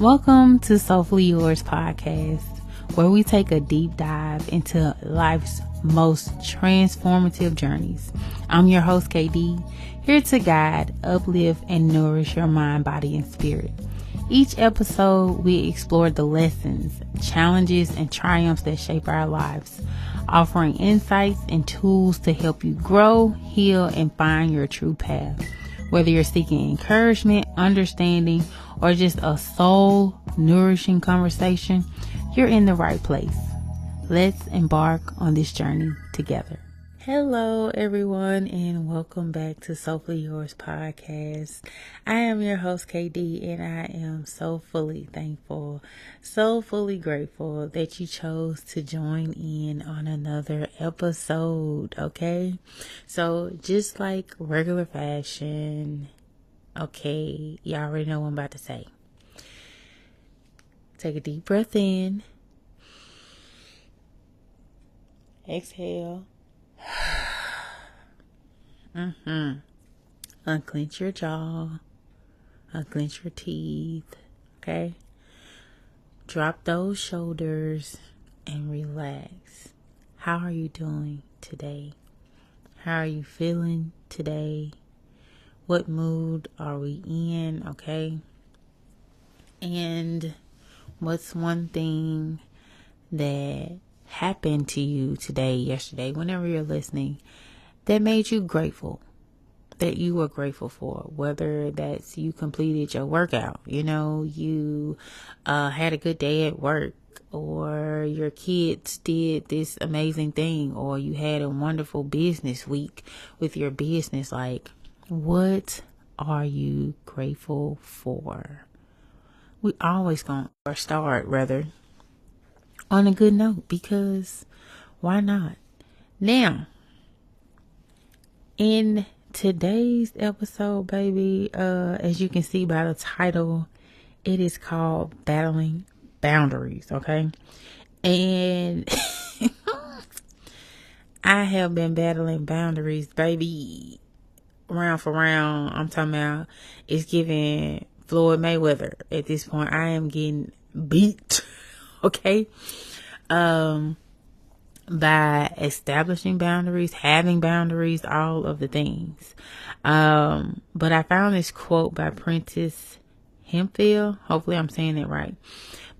Welcome to Soulfully Yours podcast, where we take a deep dive into life's most transformative journeys. I'm your host, KD, here to guide, uplift, and nourish your mind, body, and spirit. Each episode, we explore the lessons, challenges, and triumphs that shape our lives, offering insights and tools to help you grow, heal, and find your true path. Whether you're seeking encouragement, understanding, or just a soul nourishing conversation, you're in the right place. Let's embark on this journey together. Hello, everyone, and welcome back to Soulfully Yours podcast. I am your host, KD, and I am so fully thankful, so fully grateful that you chose to join in on another episode, okay? So, just like regular fashion, okay, you already know what I'm about to say. Take a deep breath in. Exhale. Unclench your jaw. Unclench your teeth. Okay? Drop those shoulders and relax. How are you doing today? How are you feeling today? What mood are we in? Okay? And what's one thing that happened to you today, yesterday, whenever you're listening, that made you grateful, that you were grateful for? Whether that's you completed your workout, you had a good day at work, or your kids did this amazing thing, or you had a wonderful business week with your business. Like, what are you grateful for? We always gonna start on a good note, because why not? Now, in today's episode, baby, as you can see by the title, it is called Battling Boundaries, okay? And I have been battling boundaries, baby, round for round. I'm talking about it's giving Floyd Mayweather at this point. I am getting beat, okay? By establishing boundaries, having boundaries, all of the things. But I found this quote by Princess Hemphill. Hopefully I'm saying it right.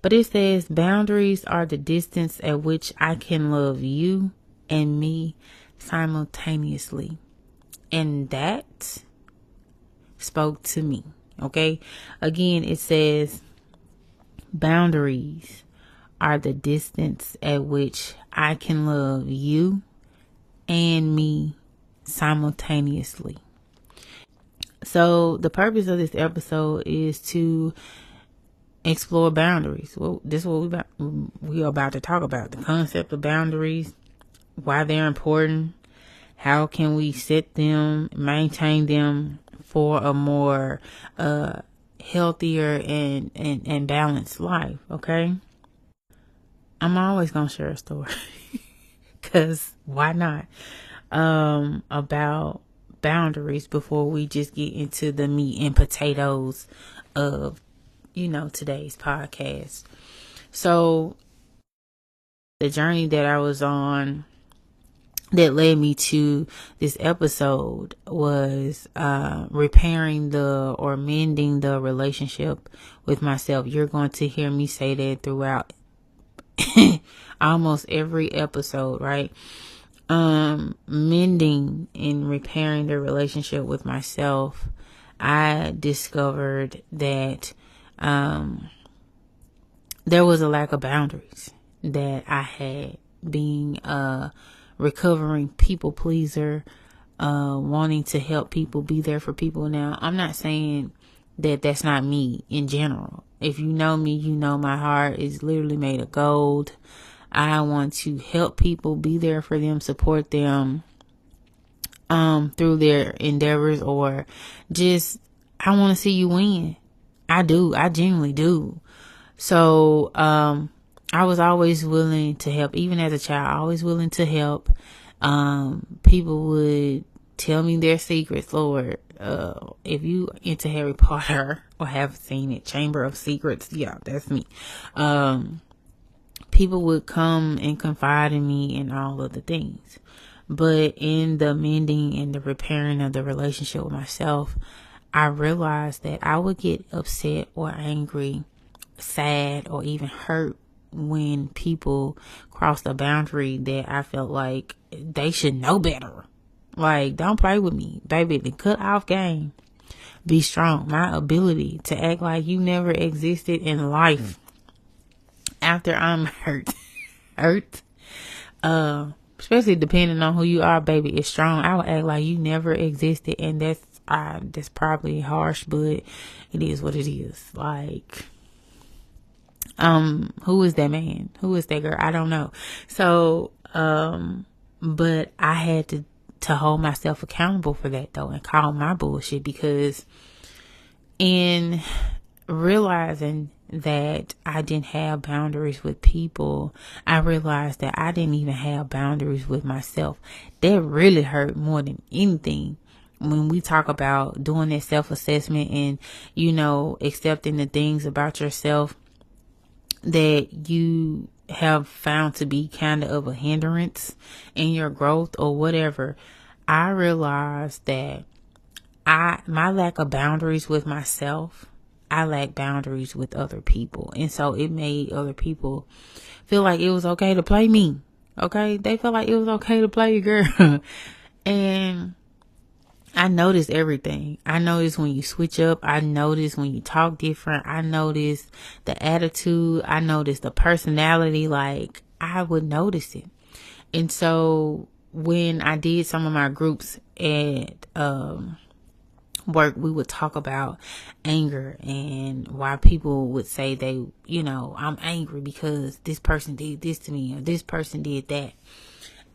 But it says, boundaries are the distance at which I can love you and me simultaneously. And that spoke to me. Okay. Again, it says boundaries are the distance at which I can love you and me simultaneously. So the purpose of this episode is to explore boundaries. Well, this is what we are about to talk about. The concept of boundaries, why they're important, how can we set them, maintain them for a more healthier and balanced life, okay? I'm always going to share a story because why not, about boundaries before we just get into the meat and potatoes of, today's podcast. So the journey that I was on that led me to this episode was mending the relationship with myself. You're going to hear me say that throughout almost every episode, right? Mending and repairing the relationship with myself. I discovered that there was a lack of boundaries that I had, being a recovering people pleaser, wanting to help people, be there for people. Now, I'm not saying that that's not me in general. If you know me, you know my heart is literally made of gold. I want to help people, be there for them, support them through their endeavors, or just I want to see you win. I do. I genuinely do. So I was always willing to help, even as a child, always willing to help. People would tell me their secrets, Lord. if you into Harry Potter or have seen it, Chamber of Secrets, yeah, that's me. People would come and confide in me and all of the things. But in the mending and the repairing of the relationship with myself, I realized that I would get upset or angry, sad, or even hurt when people crossed a boundary that I felt like they should know better. Like, don't play with me, baby. The cut off game. Be strong. My ability to act like you never existed in life after I'm hurt, especially depending on who you are, baby, is strong. I would act like you never existed, and that's probably harsh, but it is what it is. Like, who is that man? Who is that girl? I don't know. So, but I had to hold myself accountable for that though, and call my bullshit, because in realizing that I didn't have boundaries with people, I realized that I didn't even have boundaries with myself. That really hurt more than anything. When we talk about doing that self-assessment and, accepting the things about yourself that you have found to be kind of a hindrance in your growth or whatever, I realized that my lack of boundaries with myself, I lack boundaries with other people. And so it made other people feel like it was okay to play me. Okay. They felt like it was okay to play your girl. And I noticed everything. I noticed when you switch up. I noticed when you talk different. I noticed the attitude. I noticed the personality. Like, I would notice it. And so when I did some of my groups at, work, we would talk about anger and why people would say they, I'm angry because this person did this to me or this person did that.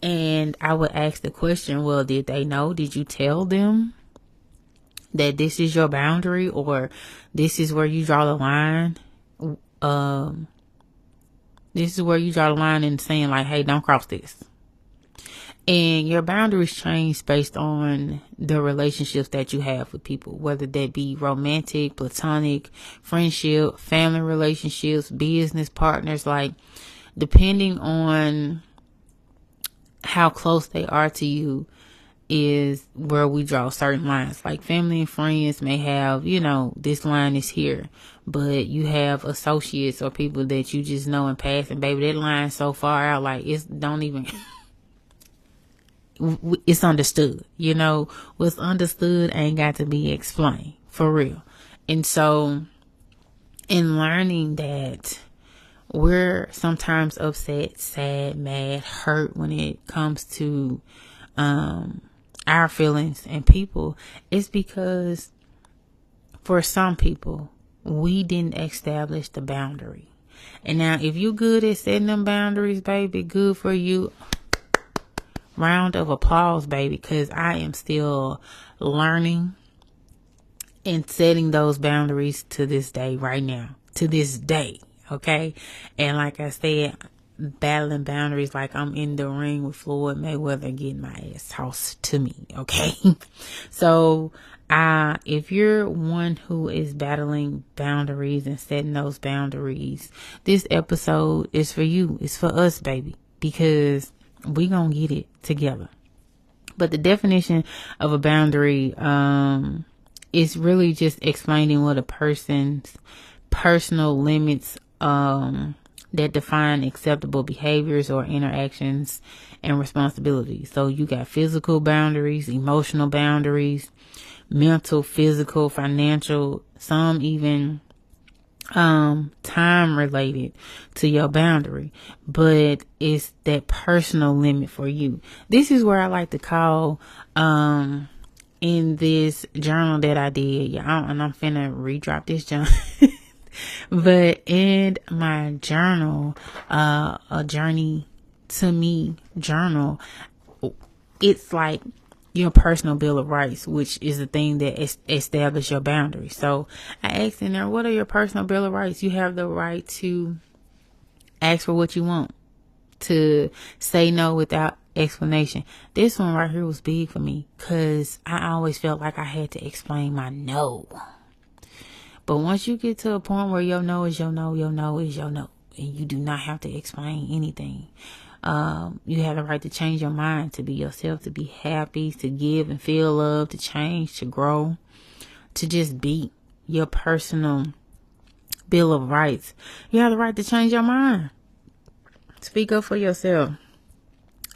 And I would ask the question, well, did they know? Did you tell them that this is your boundary, or this is where you draw the line? This is where you draw the line in saying like, hey, don't cross this. And your boundaries change based on the relationships that you have with people, whether that be romantic, platonic, friendship, family relationships, business partners. Like, depending on how close they are to you is where we draw certain lines. Like, family and friends may have, this line is here, but you have associates or people that you just know in passing, baby, that line's so far out, like, it's understood. What's understood ain't got to be explained, for real. And so in learning that we're sometimes upset, sad, mad, hurt when it comes to our feelings and people, it's because for some people we didn't establish the boundary. And now if you good at setting them boundaries, baby, good for you. Round of applause, baby, because I am still learning and setting those boundaries to this day, right now, to this day. Okay. And like I said, battling boundaries like I'm in the ring with Floyd Mayweather getting my ass tossed to me. Okay. So if you're one who is battling boundaries and setting those boundaries, this episode is for you. It's for us, baby, because we gonna get it together. But the definition of a boundary is really just explaining what a person's personal limits that define acceptable behaviors or interactions and responsibilities. So you got physical boundaries, emotional boundaries, mental, physical, financial, some even time related to your boundary, but it's that personal limit for you. This is where I like to call in this journal that I did, and I'm finna redrop this journal. But in my journal, a journey to me journal, it's like your personal bill of rights, which is the thing that establish your boundaries. So I asked in there, what are your personal bill of rights? You have the right to ask for what you want, to say no without explanation. This one right here was big for me because I always felt like I had to explain my no. But once you get to a point where your no is your no, your no is your no, and you do not have to explain anything. You have the right to change your mind, to be yourself, to be happy, to give and feel love, to change, to grow, to just be your personal Bill of Rights. You have the right to change your mind. Speak up for yourself.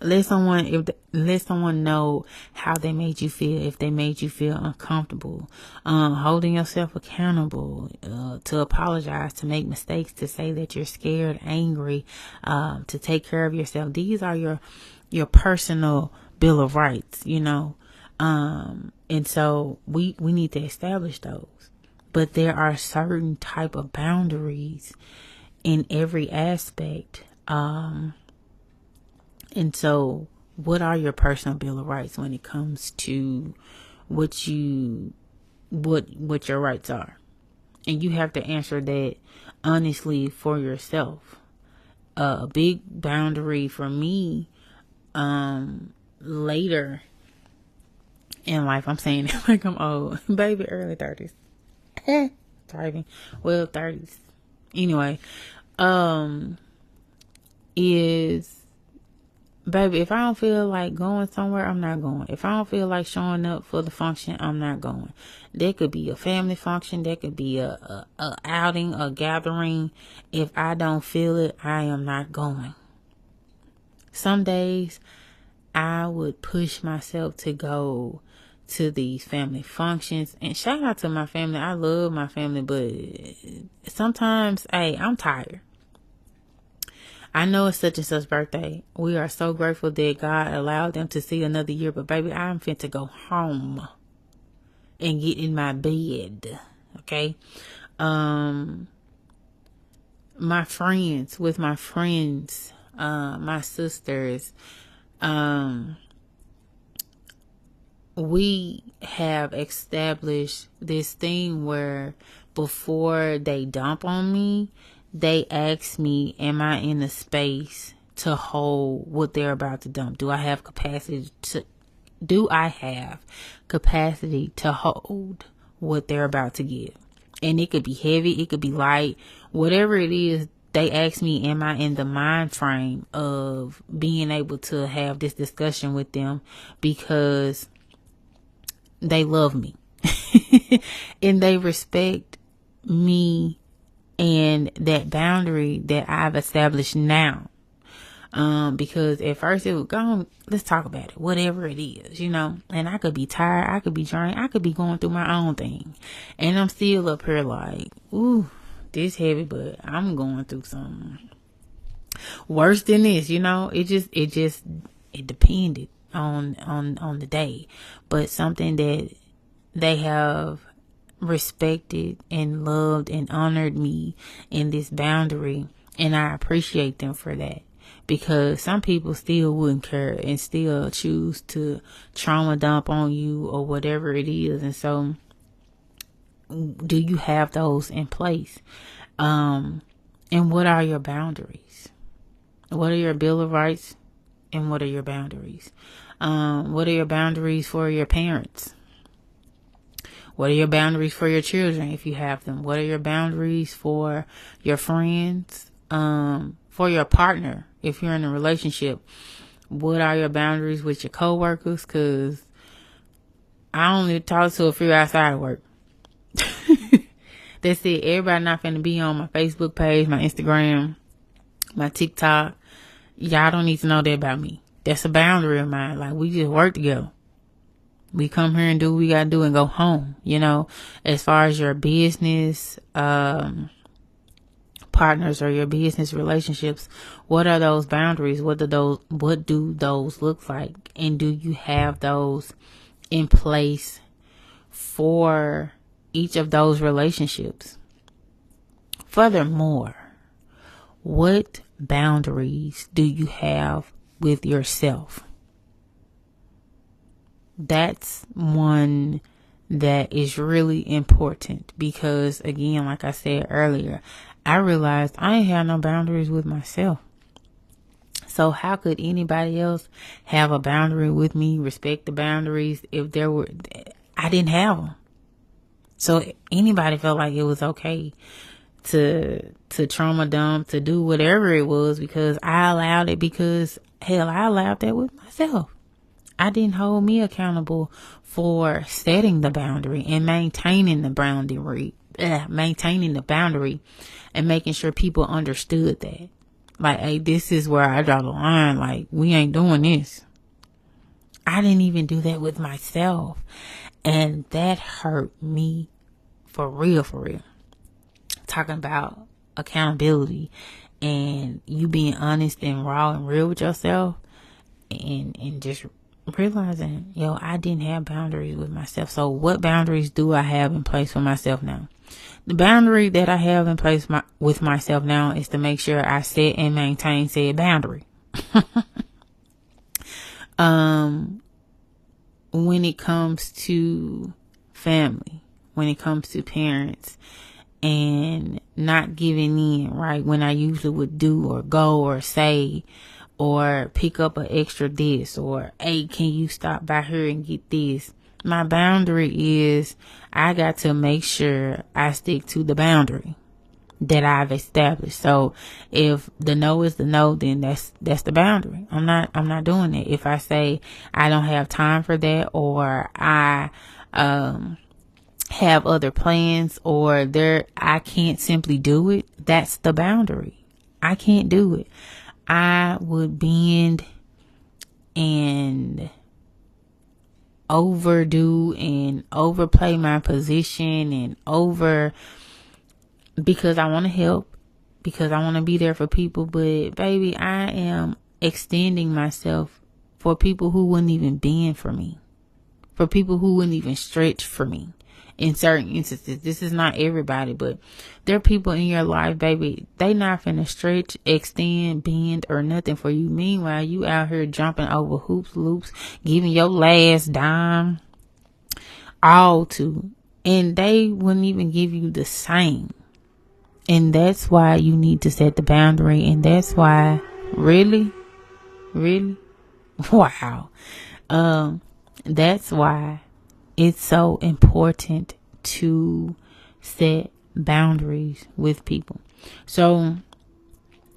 Let someone know how they made you feel, if they made you feel uncomfortable, holding yourself accountable, to apologize, to make mistakes, to say that you're scared, angry, to take care of yourself. These are your personal Bill of Rights, and so we need to establish those. But there are certain type of boundaries in every aspect. And so what are your personal Bill of Rights when it comes to what your rights are? And you have to answer that honestly for yourself. A big boundary for me, later in life, I'm saying it like I'm old, baby, early 30s, thriving, well, 30s. Anyway, is, baby, if I don't feel like going somewhere, I'm not going. If I don't feel like showing up for the function, I'm not going. There could be a family function. There could be a outing, a gathering. If I don't feel it, I am not going. Some days I would push myself to go to these family functions. And shout out to my family. I love my family, but sometimes, hey, I'm tired. I know it's such and such birthday. We are so grateful that God allowed them to see another year. But baby, I'm finna to go home and get in my bed. Okay. My friends, my sisters, we have established this thing where before they dump on me, they ask me, am I in a space to hold what they're about to dump? Do I have capacity to hold what they're about to give? And it could be heavy, it could be light, whatever it is. They ask me, am I in the mind frame of being able to have this discussion with them, because they love me and they respect me and that boundary that I've established now. Because at first it would go, let's talk about it, whatever it is, and I could be tired, I could be drained, I could be going through my own thing, and I'm still up here like, ooh, this heavy, but I'm going through something worse than this, it depended on the day, but something that they have respected and loved and honored me in this boundary, and I appreciate them for that, because some people still wouldn't care and still choose to trauma dump on you or whatever it is. And so do you have those in place? And what are your boundaries? What are your Bill of Rights, and what are your boundaries? What are your boundaries for your parents? What are your boundaries for your children, if you have them? What are your boundaries for your friends? For your partner, if you're in a relationship? What are your boundaries with your coworkers? Because I only talk to a few outside of work. That's it. Everybody not finna be on my Facebook page, my Instagram, my TikTok. Y'all don't need to know that about me. That's a boundary of mine. Like, we just work together. We come here and do what we gotta do and go home. As far as your business partners or your business relationships, what are those boundaries? What do those look like? And do you have those in place for each of those relationships? Furthermore, what boundaries do you have with yourself? That's one that is really important, because again, like I said earlier, I realized I ain't have no boundaries with myself. So how could anybody else have a boundary with me, respect the boundaries if I didn't have them? So anybody felt like it was okay to trauma dump, to do whatever it was because I allowed it, because hell, I allowed that with myself. I didn't hold me accountable for setting the boundary and maintaining the boundary and making sure people understood that. Like, hey, this is where I draw the line. Like, we ain't doing this. I didn't even do that with myself. And that hurt me for real, for real. Talking about accountability and you being honest and raw and real with yourself and just realizing, I didn't have boundaries with myself. So what boundaries do I have in place for myself now? The boundary that I have in place with myself now is to make sure I set and maintain said boundary. When it comes to family, when it comes to parents, and not giving in, right? When I usually would do or go or say or pick up an extra this, or, hey, can you stop by here and get this? My boundary is I got to make sure I stick to the boundary that I've established. So if the no is the no, then that's the boundary. I'm not doing it. If I say I don't have time for that, or I have other plans, or I can't simply do it, that's the boundary. I can't do it. I would bend and overdo and overplay my position and because I want to help, because I want to be there for people. But baby, I am extending myself for people who wouldn't even bend for me, for people who wouldn't even stretch for me. In certain instances, this is not everybody, but there are people in your life, baby, they not finna stretch, extend, bend, or nothing for you. Meanwhile, you out here jumping over hoops, loops, giving your last dime, all to, and they wouldn't even give you the same. And that's why you need to set the boundary. And that's why, really, wow. That's why it's so important to set boundaries with people. So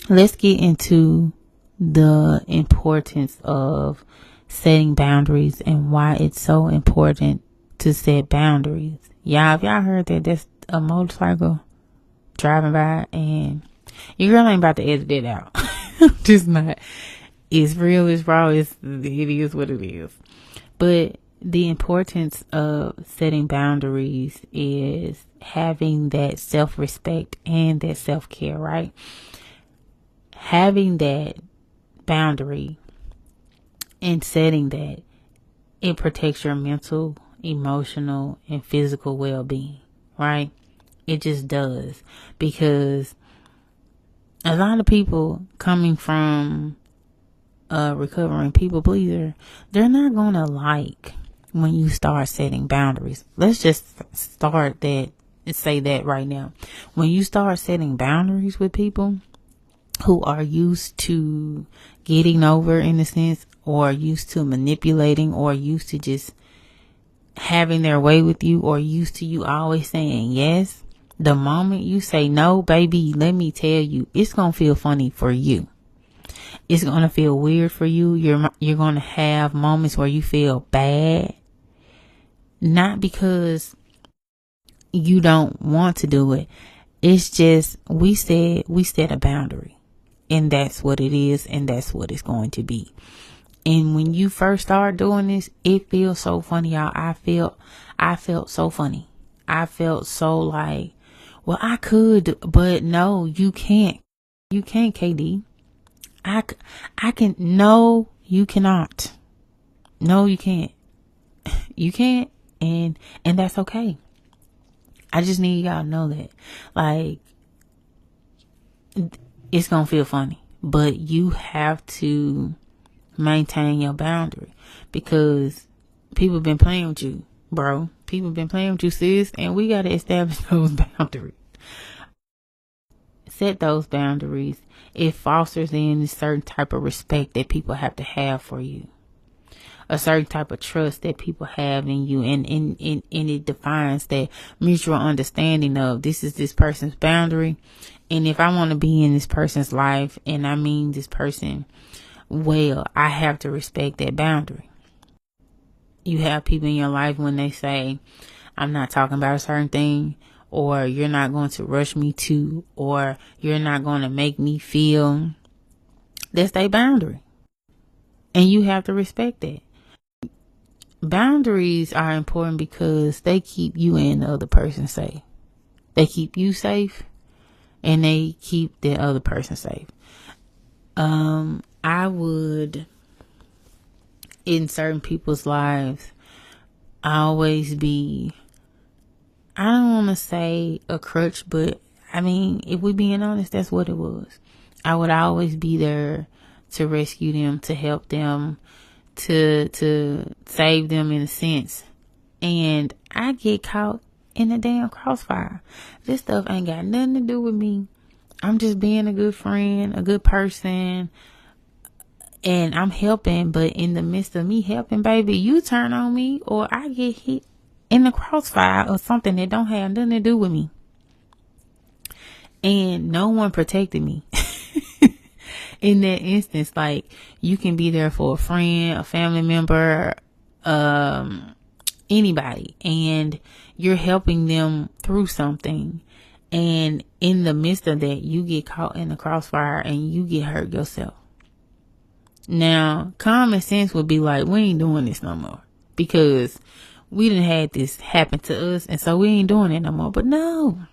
let's get into the importance of setting boundaries and why it's so important to set boundaries. If y'all heard that, that's a motorcycle driving by, and your girl ain't about to edit it out. Just not. It's real, it's raw, it is what it is. But the importance of setting boundaries is having that self-respect and that self-care, right? Having that boundary and setting that, it protects your mental, emotional, and physical well-being, right? It just does. Because a lot of people coming from a recovering people pleaser, they're not going to like when you start setting boundaries. Let's just start that and say that right now. When you start setting boundaries with people who are used to getting over, in a sense, or used to manipulating, or used to just having their way with you, or used to you always saying yes, the moment you say no, baby, let me tell you, it's going to feel funny for you. It's going to feel weird for you. You're going to have moments where you feel bad. Not because you don't want to do it. It's just, we set a boundary, and that's what it is. And that's what it's going to be. And when you first start doing this, it feels so funny, y'all. I felt so funny. I felt so like, well, I could, but no, you can't. You can't, KD. I can. No, you cannot. No, you can't. You can't. And that's okay. I just need y'all to know that, like, it's going to feel funny, but you have to maintain your boundary, because people been playing with you, bro. People been playing with you, sis, and we got to establish those boundaries. set those boundaries, it fosters in a certain type of respect that people have to have for you. A certain type of trust that people have in you, and it defines that mutual understanding of this is this person's boundary, and if I want to be in this person's life, and I mean this person well, I have to respect that boundary. You have people in your life when they say, I'm not talking about a certain thing, or you're not going to rush me to, or you're not going to make me feel. That's their boundary, and you have to respect that. Boundaries are important because they keep you and the other person safe. They keep you safe, and they keep the other person safe. I would, in certain people's lives, always be, I don't want to say a crutch, but I mean, if we're being honest, that's what it was. I would always be there to rescue them, to help them, to save them in a sense. And I get caught in the damn crossfire. This stuff ain't got nothing to do with me. I'm just being a good friend, a good person, and I'm helping. But in the midst of me helping, baby, you turn on me, or I get hit in the crossfire or something that don't have nothing to do with me. And no one protected me. In that instance, like, you can be there for a friend, a family member, anybody, and you're helping them through something. And in the midst of that, you get caught in the crossfire and you get hurt yourself. Now, common sense would be like, we ain't doing this no more, because we done had this happen to us, and so we ain't doing it no more. But no,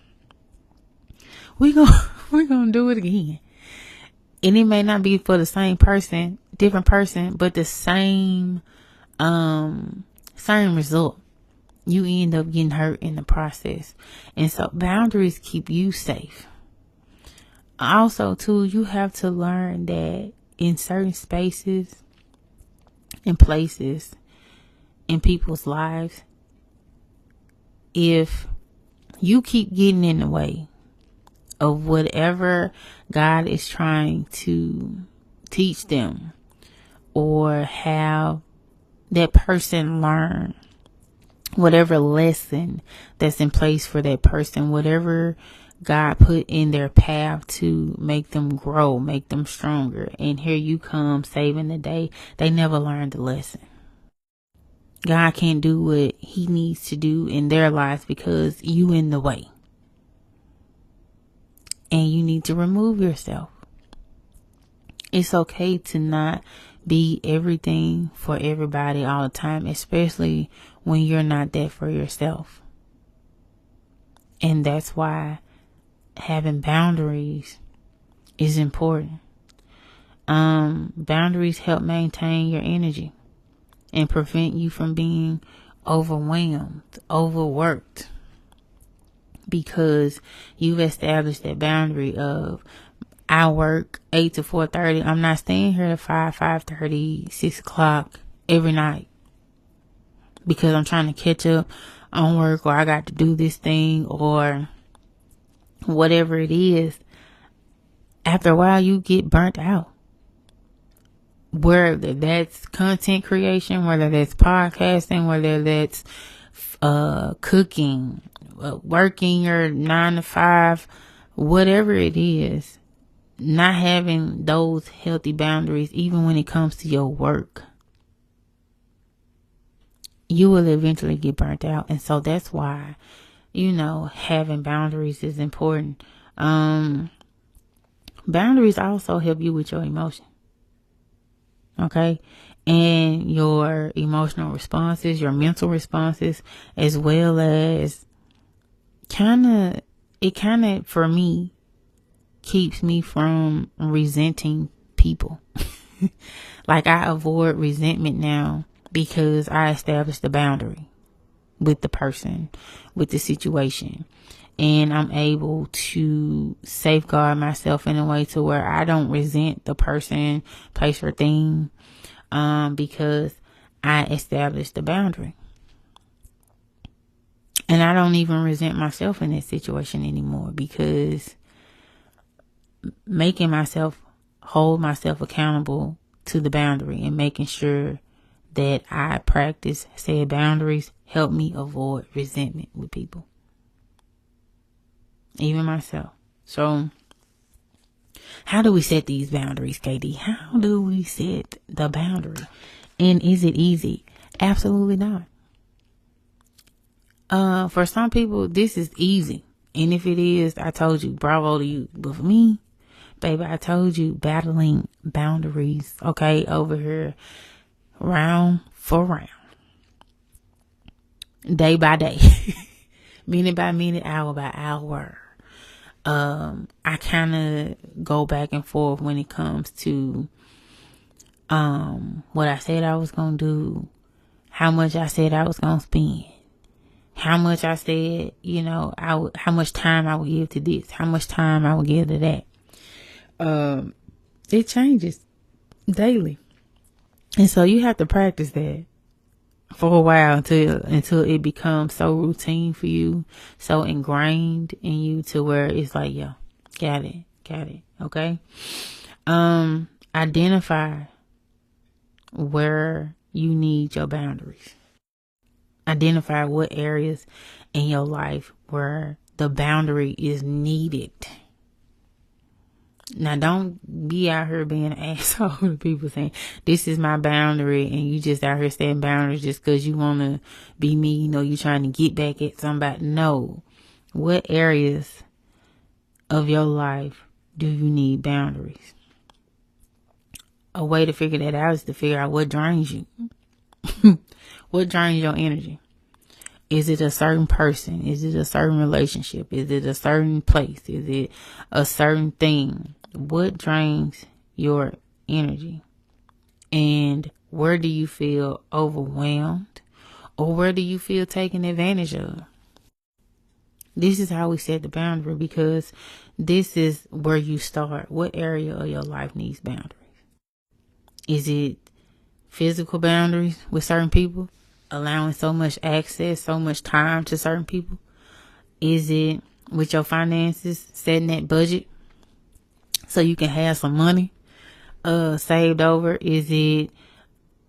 we're gonna do it again. And it may not be for the same person, different person, but the same result. You end up getting hurt in the process. And so boundaries keep you safe. Also, too, you have to learn that in certain spaces and places in people's lives, if you keep getting in the way of whatever God is trying to teach them, or have that person learn whatever lesson that's in place for that person, whatever God put in their path to make them grow, make them stronger. And here you come saving the day. They never learned the lesson. God can't do what he needs to do in their lives because you in the way. And you need to remove yourself. It's okay to not be everything for everybody all the time, especially when you're not that for yourself. And that's why having boundaries is important. Boundaries help maintain your energy and prevent you from being overwhelmed, overworked, because you've established that boundary of, I work 8 to 4:30. I'm not staying here at 5:30, 6 o'clock every night because I'm trying to catch up on work, or I got to do this thing, or whatever it is. After a while, you get burnt out. Whether that's content creation, whether that's podcasting, whether that's cooking, working your 9 to 5, whatever it is, not having those healthy boundaries, even when it comes to your work, you will eventually get burnt out. And so that's why, having boundaries is important. Boundaries also help you with your emotion. Okay. And your emotional responses, your mental responses, as well as it for me, keeps me from resenting people. Like, I avoid resentment now because I established the boundary with the person, with the situation. And I'm able to safeguard myself in a way to where I don't resent the person, place, or thing, because I established the boundary. And I don't even resent myself in that situation anymore, because making myself hold myself accountable to the boundary and making sure that I practice said boundaries help me avoid resentment with people, even myself. So how do we set these boundaries, KD? How do we set the boundary? And is it easy? Absolutely not. For some people, this is easy. And if it is, I told you, bravo to you. But for me, baby, I told you, battling boundaries, okay, over here, round for round, day by day, minute by minute, hour by hour. I kind of go back and forth when it comes to what I said I was going to do, how much I said I was going to spend, how much I said, how much time I would give to this, how much time I would give to that. It changes daily. And so you have to practice that for a while until it becomes so routine for you, so ingrained in you to where it's like, yeah, got it. Okay. Identify where you need your boundaries. Identify what areas in your life where the boundary is needed. Now, don't be out here being an asshole to people saying, this is my boundary, and you just out here setting boundaries just because you want to be mean or you trying to get back at somebody. No. What areas of your life do you need boundaries? A way to figure that out is to figure out what drains you. What drains your energy? Is it a certain person? Is it a certain relationship? Is it a certain place? Is it a certain thing? What drains your energy? And where do you feel overwhelmed? Or where do you feel taken advantage of? This is how we set the boundary, because this is where you start. What area of your life needs boundaries? Is it physical boundaries with certain people? Allowing so much access, so much time to certain people? Is it with your finances, setting that budget so you can have some money saved over? Is it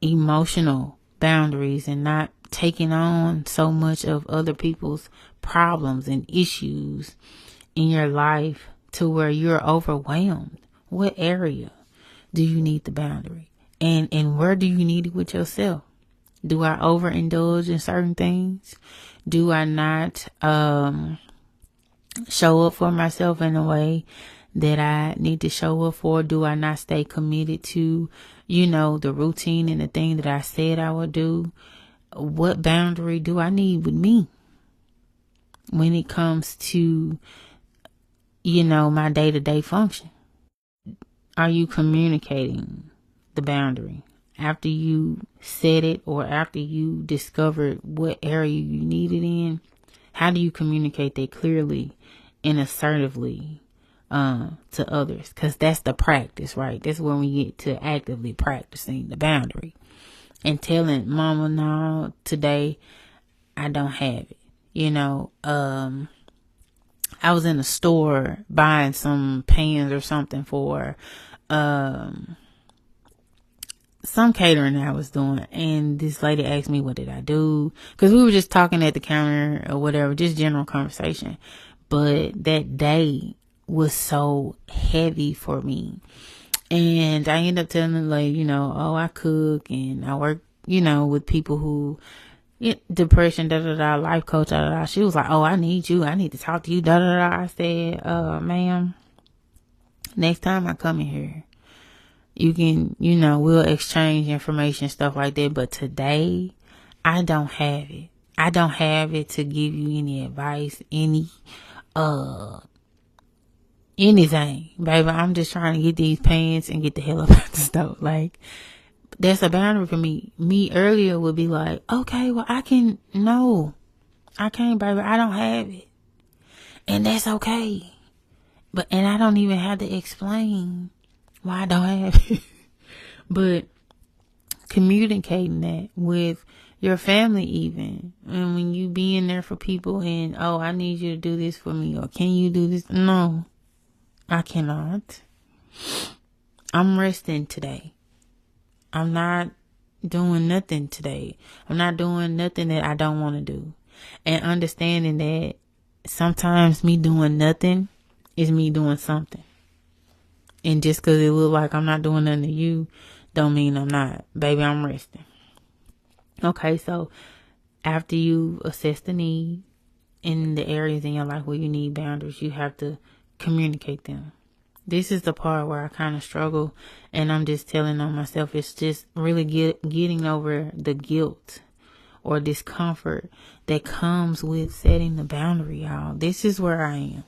emotional boundaries and not taking on so much of other people's problems and issues in your life to where you're overwhelmed? What area do you need the boundary? And where do you need it with yourself? Do I overindulge in certain things? Do I not show up for myself in a way that I need to show up for? Do I not stay committed to, the routine and the thing that I said I would do? What boundary do I need with me when it comes to, my day-to-day function? Are you communicating the boundary? After you set it or after you discovered what area you need it in, how do you communicate that clearly and assertively to others? Because that's the practice, right? That's when we get to actively practicing the boundary and telling mama, no, today I don't have it. I was in a store buying some pans or something for some catering I was doing, and this lady asked me what did I do, because we were just talking at the counter or whatever, just general conversation. But that day was so heavy for me, and I ended up telling the lady, I cook and I work, with people who depression, life coach, She was like, I need to talk to you, I said, ma'am, next time I come in here, you can, we'll exchange information, stuff like that. But today, I don't have it. I don't have it to give you any advice, anything, baby. I'm just trying to get these pants and get the hell up out the stove. Like, that's a boundary for me. Me earlier would be like, okay, well, I can't, baby. I don't have it. And that's okay. And I don't even have to explain why I don't have it. But communicating that with your family even. And when you be in there for people and, I need you to do this for me, or can you do this? No. I cannot. I'm resting today. I'm not doing nothing today. I'm not doing nothing that I don't want to do. And understanding that sometimes me doing nothing is me doing something. And just because it look like I'm not doing nothing to you, don't mean I'm not. Baby, I'm resting. Okay, so after you assess the need in the areas in your life where you need boundaries, you have to communicate them. This is the part where I kind of struggle, and I'm just telling on myself. It's just really getting over the guilt or discomfort that comes with setting the boundary, y'all. This is where I am.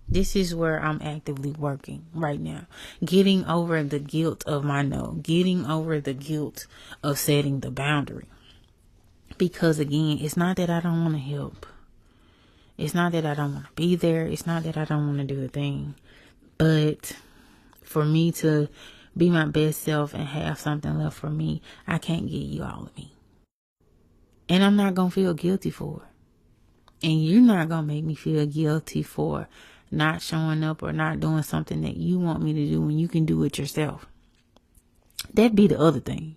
This is where I'm actively working right now. Getting over the guilt of my no. Getting over the guilt of setting the boundary. Because again, it's not that I don't want to help. It's not that I don't want to be there. It's not that I don't want to do a thing. But for me to be my best self and have something left for me, I can't give you all of me. And I'm not going to feel guilty for it. And you're not going to make me feel guilty for not showing up or not doing something that you want me to do when you can do it yourself. That'd be the other thing.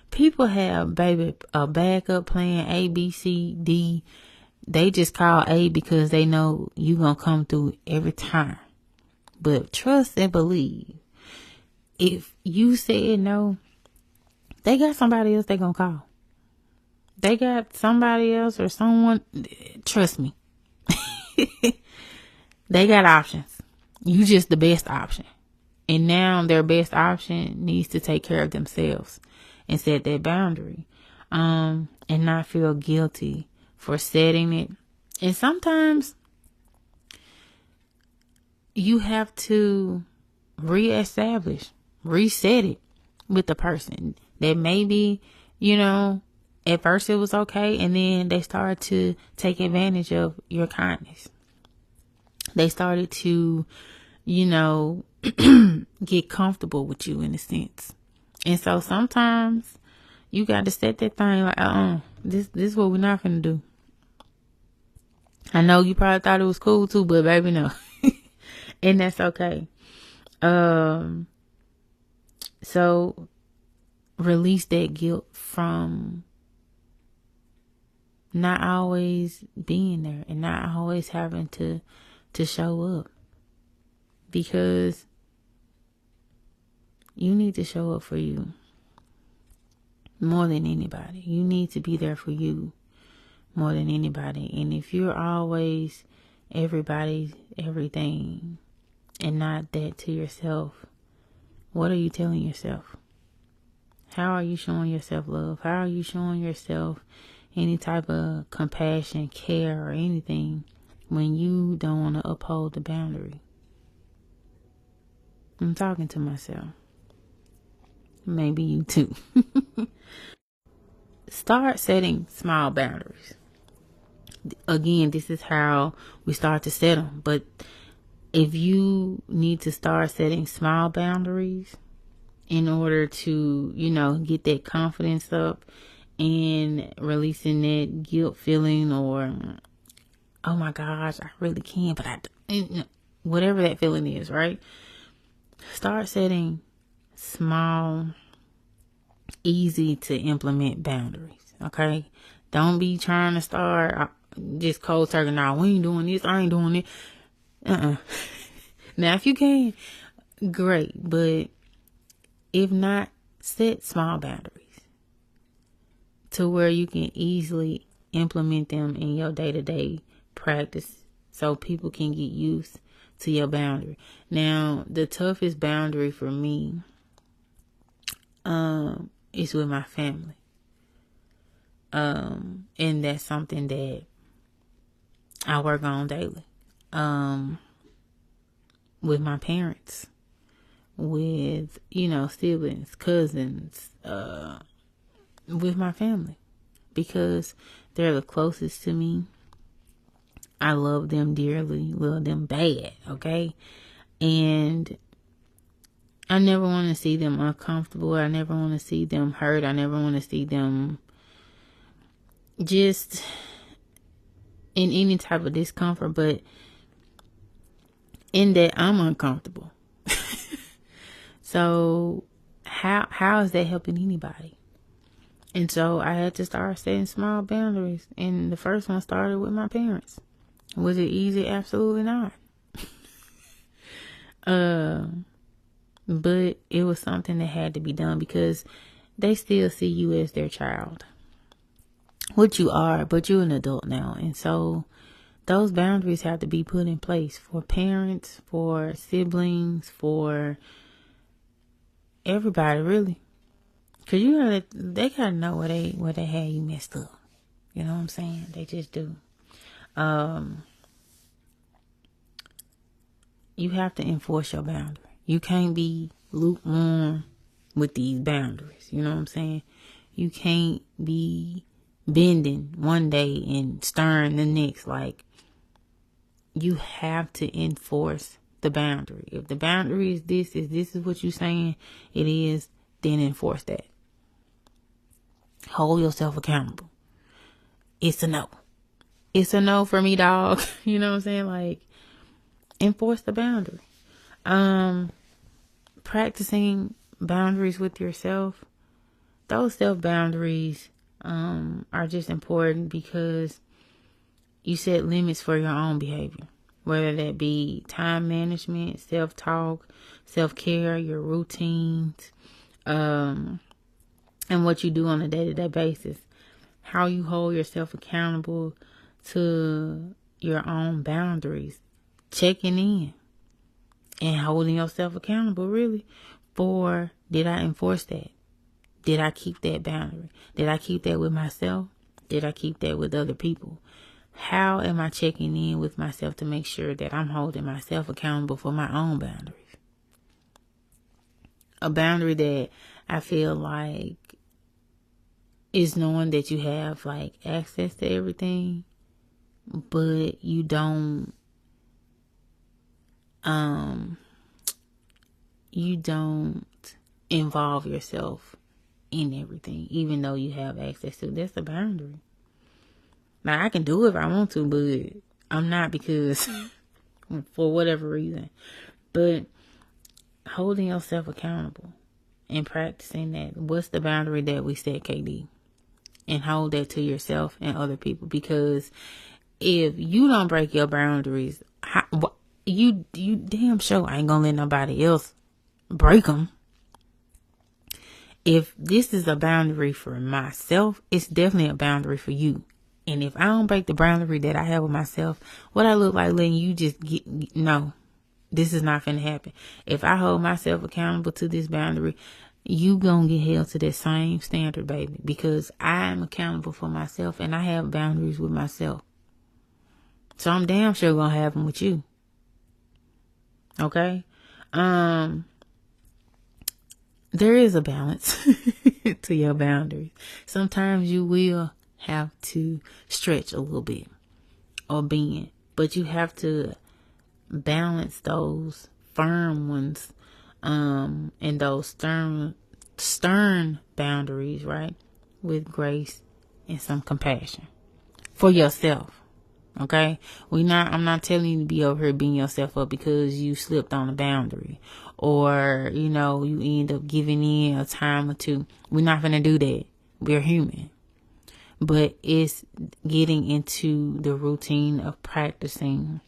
People have, baby, a backup plan, A, B, C, D. They just call A because they know you're going to come through every time. But trust and believe. If you said no, they got somebody else they're going to call. They got somebody else or someone. Trust me. They got options. You just the best option. And now their best option needs to take care of themselves and set that boundary. And not feel guilty for setting it. And sometimes you have to reestablish, reset it with the person that maybe, at first it was okay. And then they started to take advantage of your kindness. They started to, get comfortable with you in a sense. And so sometimes you got to set that thing like, this is what we're not going to do. I know you probably thought it was cool too, but baby, no. And that's okay. So release that guilt from not always being there and not always having to show up, because you need to show up for you more than anybody. You need to be there for you more than anybody. And if you're always everybody's everything and not that to yourself, what are you telling yourself? How are you showing yourself love? How are you showing yourself any type of compassion, care, or anything when you don't want to uphold the boundary? I'm talking to myself. Maybe you too. Start setting small boundaries. Again, this is how we start to set them. But if you need to start setting small boundaries in order to, get that confidence up and releasing that guilt feeling, or, oh my gosh, I really can, but whatever that feeling is, right? Start setting small, easy to implement boundaries. Okay. Don't be trying to start just cold turkey. Nah, we ain't doing this. I ain't doing it. Now, if you can, great. But if not, set small boundaries to where you can easily implement them in your day-to-day practice so people can get used to your boundary. Now, the toughest boundary for me is with my family. And that's something that I work on daily. With my parents, with, siblings, cousins, with my family, because they're the closest to me. I love them dearly, love them bad, okay? And I never want to see them uncomfortable. I never want to see them hurt. I never want to see them just in any type of discomfort. But in that I'm uncomfortable. So how is that helping anybody? And so I had to start setting small boundaries. And the first one started with my parents. Was it easy? Absolutely not. But it was something that had to be done because they still see you as their child. What you are, but you're an adult now. And so those boundaries have to be put in place for parents, for siblings, for everybody, really. Because they gotta know where they had you messed up. You know what I'm saying? They just do. You have to enforce your boundary. You can't be lukewarm with these boundaries. You know what I'm saying? You can't be bending one day and stern the next. Like, you have to enforce the boundary. If the boundary is this is what you're saying it is, then enforce that. Hold yourself accountable. It's a no. It's a no for me, dog. You know what I'm saying? Like, enforce the boundary. Practicing boundaries with yourself. Those self boundaries are just important because you set limits for your own behavior, whether that be time management, self-talk, self-care, your routines, and what you do on a day-to-day basis, how you hold yourself accountable to your own boundaries, checking in and holding yourself accountable, really, for, did I enforce that? Did I keep that boundary? Did I keep that with myself? Did I keep that with other people? How am I checking in with myself to make sure that I'm holding myself accountable for my own boundaries? A boundary that I feel like is knowing that you have like access to everything, but you don't involve yourself in everything, even though you have access to. That's a boundary. Now, I can do it if I want to, but I'm not, because for whatever reason. But holding yourself accountable and practicing that. What's the boundary that we set, KD? And hold that to yourself and other people. Because if you don't break your boundaries, you damn sure ain't gonna let nobody else break them. If this is a boundary for myself, it's definitely a boundary for you. And if I don't break the boundary that I have with myself, what I look like letting you just no, this is not finna happen. If I hold myself accountable to this boundary, you gonna get held to that same standard, baby, because I am accountable for myself and I have boundaries with myself. So I'm damn sure gonna have them with you. Okay? There is a balance to your boundaries. Sometimes you will have to stretch a little bit or bend, but you have to balance those firm ones and those stern boundaries, right, with grace and some compassion for yourself. Okay, I'm not telling you to be over here beating yourself up because you slipped on a boundary, or you end up giving in a time or two. We're not gonna do that. We're human. But it's getting into the routine of practicing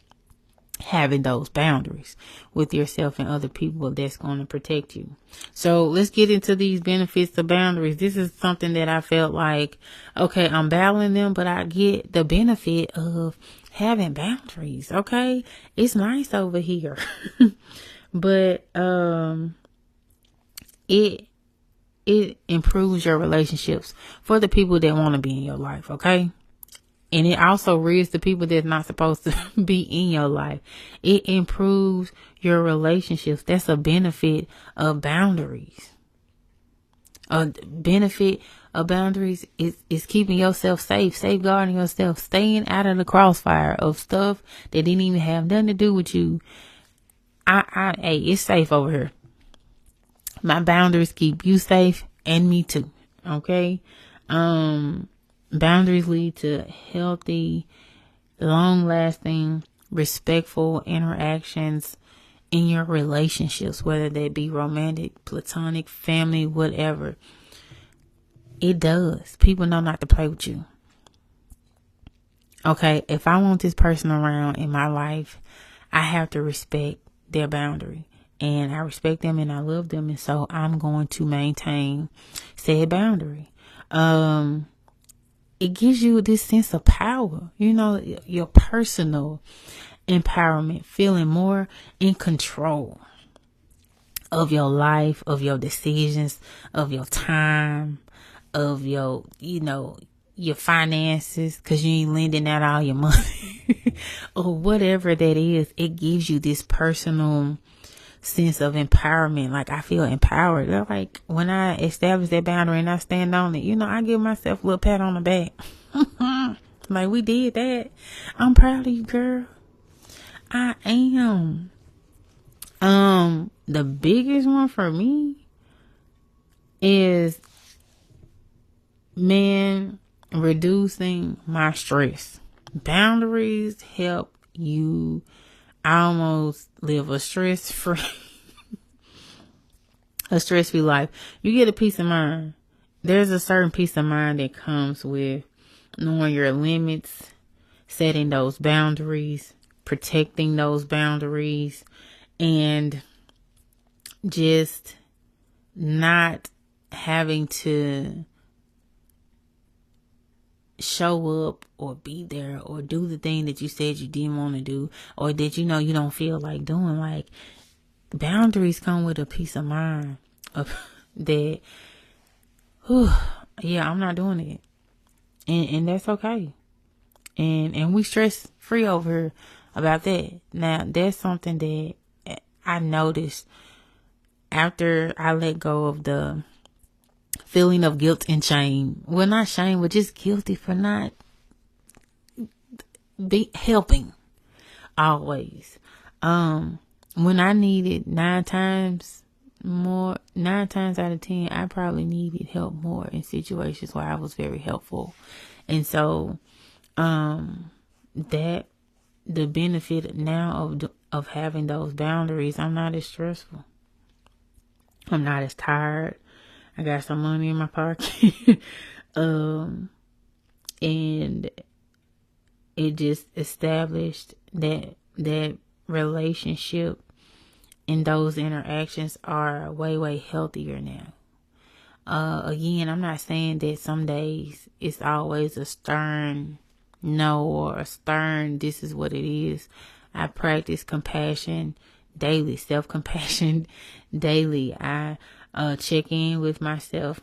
having those boundaries with yourself and other people that's going to protect you. So let's get into these benefits of boundaries. This is something that I felt like, okay, I'm battling them, but I get the benefit of having boundaries. Okay, it's nice over here. But it improves your relationships for the people that want to be in your life, okay? And it also rids the people that's not supposed to be in your life. It improves your relationships. That's a benefit of boundaries. A benefit of boundaries is keeping yourself safe, safeguarding yourself, staying out of the crossfire of stuff that didn't even have nothing to do with you. Hey, it's safe over here. My boundaries keep you safe and me too. Okay. Boundaries lead to healthy, long lasting respectful interactions in your relationships, whether that be romantic, platonic, family, whatever. It does. People know not to play with you. Okay, if I want this person around in my life, I have to respect their boundary. And I respect them and I love them. And so I'm going to maintain said boundary. It gives you this sense of power, your personal empowerment, feeling more in control of your life, of your decisions, of your time, of your finances, because you ain't lending out all your money or whatever that is. It gives you this personal sense of empowerment. Like, I feel empowered. Like, when I establish that boundary and I stand on it, I give myself a little pat on the back. Like, we did that. I'm proud of you, girl. I am. The biggest one for me is, reducing my stress. Boundaries help you almost live a stress-free life. You get a peace of mind. There's a certain peace of mind that comes with knowing your limits, setting those boundaries, protecting those boundaries, and just not having to show up or be there or do the thing that you said you didn't want to do, or that you don't feel like doing. Like, boundaries come with a peace of mind of that, I'm not doing it, and that's okay, and we stress free over here about that. Now, there's something that I noticed after I let go of the feeling of guilt and shame. Well, not shame, but just guilty for not helping always. When I needed 9 times out of 10, I probably needed help more in situations where I was very helpful. And so, that the benefit now of having those boundaries, I'm not as stressful. I'm not as tired. I got some money in my pocket. And it just established that relationship and those interactions are way, way healthier now. Again, I'm not saying that some days it's always a stern no or a stern, this is what it is. I practice compassion daily, SelfCompassion daily. I check in with myself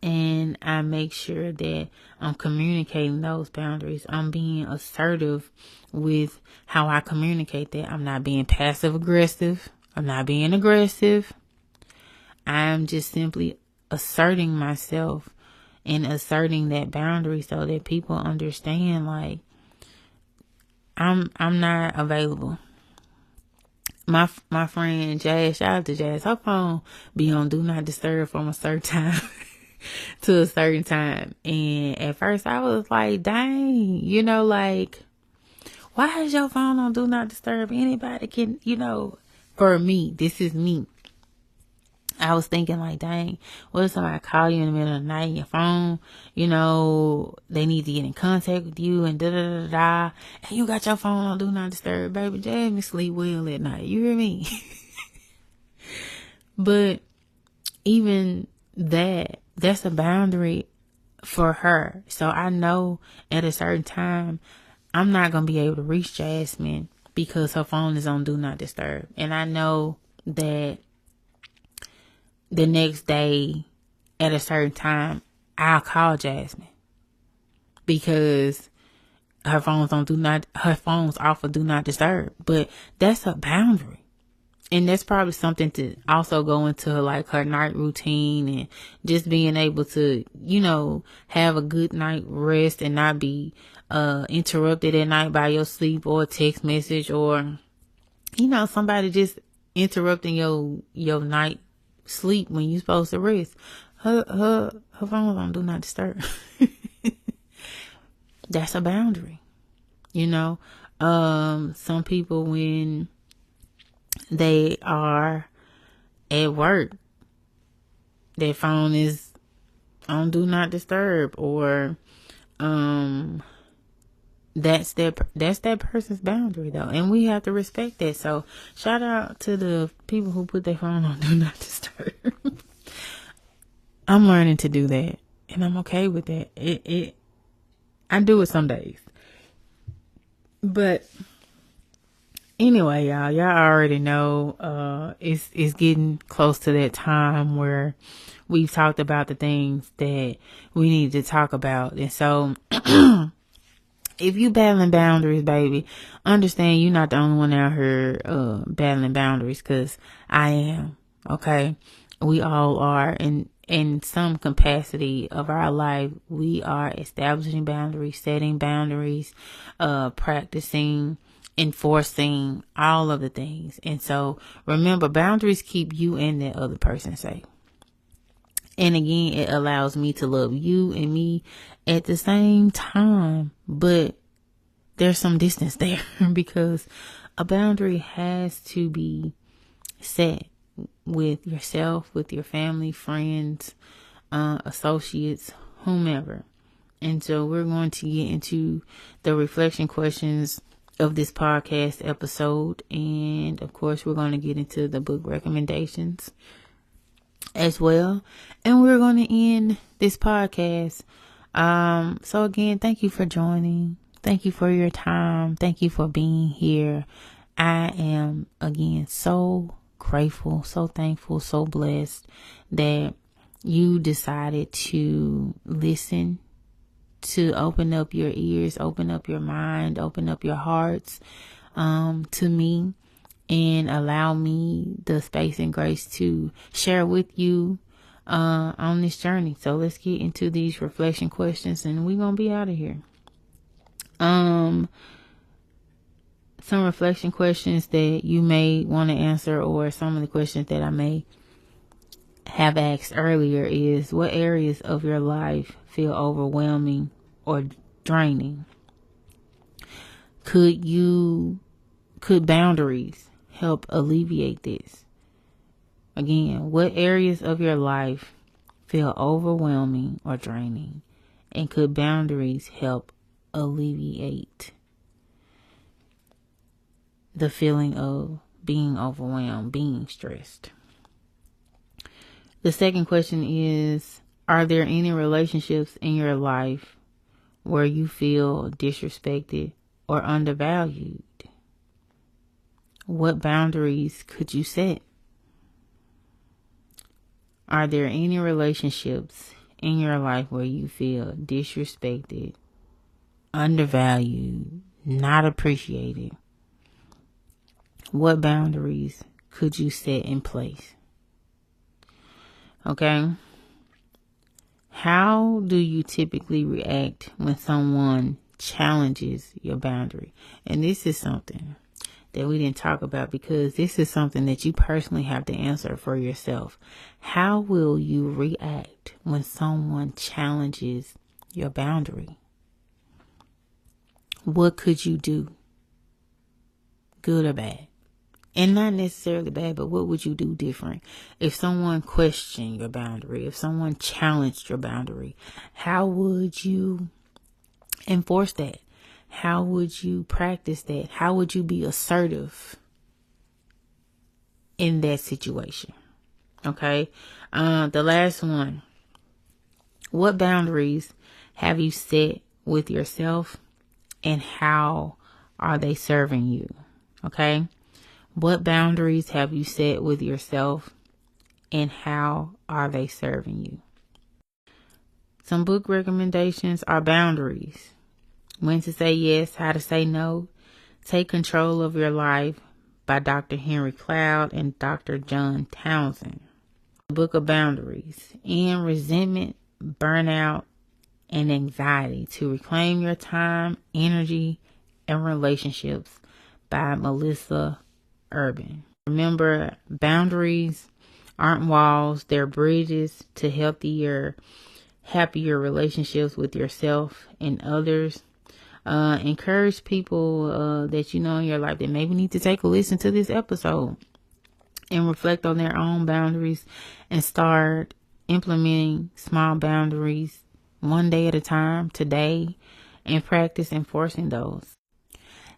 and I make sure that I'm communicating those boundaries. I'm being assertive with how I communicate that. I'm not being passive aggressive. I'm not being aggressive. I'm just simply asserting myself and asserting that boundary so that people understand, like, I'm not available. My friend Jazz, shout out to Jazz, her phone be on do not disturb from a certain time to a certain time. And at first I was like, dang, like, why is your phone on do not disturb? Anybody can, for me, this is me. I was thinking, like, dang, what if somebody call you in the middle of the night, your phone, they need to get in contact with you and da-da-da-da, and you got your phone on do not disturb, baby, jam me sleep well at night, you hear me? But even that's a boundary for her. So I know at a certain time, I'm not going to be able to reach Jasmine because her phone is on do not disturb. And I know that the next day at a certain time, I'll call Jasmine because her phone's off of do not disturb. But that's a boundary. And that's probably something to also go into, like, her night routine and just being able to, have a good night rest and not be interrupted at night by your sleep or a text message or, somebody just interrupting your night sleep when you're supposed to rest. Her phone on do not disturb. That's a boundary, Some people, when they are at work, their phone is on do not disturb, or that's that person's boundary though, and we have to respect that. So shout out to the people who put their phone on do not disturb. I'm learning to do that, and I'm okay with that. I do it some days, but anyway, y'all already know it's getting close to that time where we've talked about the things that we need to talk about. And so if you battling boundaries, baby, understand you're not the only one out here battling boundaries, because I am. Okay, we all are, in some capacity of our life. We are establishing boundaries, setting boundaries, practicing, enforcing, all of the things. And so remember, boundaries keep you and that other person safe. And again, it allows me to love you and me at the same time, but there's some distance there because a boundary has to be set with yourself, with your family, friends, associates, whomever. And so we're going to get into the reflection questions of this podcast episode. And of course, we're going to get into the book recommendations as well. And we're going to end this podcast. So again, thank you for joining. Thank you for your time. Thank you for being here. I am again so grateful, so thankful, so blessed that you decided to listen, to open up your ears, open up your mind, open up your hearts to me, and allow me the space and grace to share with you on this journey. So let's get into these reflection questions, and we're gonna be out of here. Some reflection questions that you may want to answer, or some of the questions that I may have asked earlier, is what areas of your life feel overwhelming or draining? Could boundaries help alleviate this? Again, what areas of your life feel overwhelming or draining? And could boundaries help alleviate the feeling of being overwhelmed, being stressed? The second question is, are there any relationships in your life where you feel disrespected or undervalued? What boundaries could you set? Are there any relationships in your life where you feel disrespected, undervalued, not appreciated? What boundaries could you set in place? Okay. How do you typically react when someone challenges your boundary? And this is something that we didn't talk about, because this is something that you personally have to answer for yourself. How will you react when someone challenges your boundary? What could you do? Good or bad? And not necessarily bad, but what would you do different? If someone questioned your boundary, if someone challenged your boundary, how would you enforce that? How would you practice that? How would you be assertive in that situation? Okay. The last one. What boundaries have you set with yourself, and how are they serving you? Okay. What boundaries have you set with yourself, and how are they serving you? Some book recommendations are boundaries. When to say yes, how to say no. Take Control of Your Life by Dr. Henry Cloud and Dr. John Townsend. The Book of Boundaries. End Resentment, Burnout, and Anxiety to Reclaim Your Time, Energy, and Relationships by Melissa Urban. Remember, boundaries aren't walls, they're bridges to happier relationships with yourself and others. Encourage people that you know in your life that maybe need to take a listen to this episode and reflect on their own boundaries and start implementing small boundaries one day at a time today and practice enforcing those.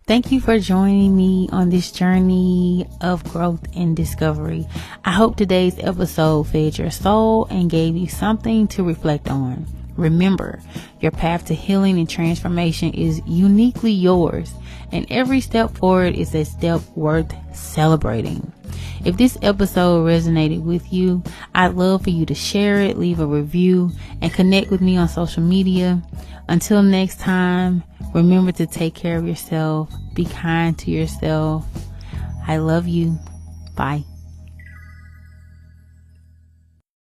Thank you for joining me on this journey of growth and discovery. I hope today's episode fed your soul and gave you something to reflect on. Remember, your path to healing and transformation is uniquely yours, and every step forward is a step worth celebrating. If this episode resonated with you, I'd love for you to share it, leave a review, and connect with me on social media. Until next time, remember to take care of yourself. Be kind to yourself. I love you. Bye.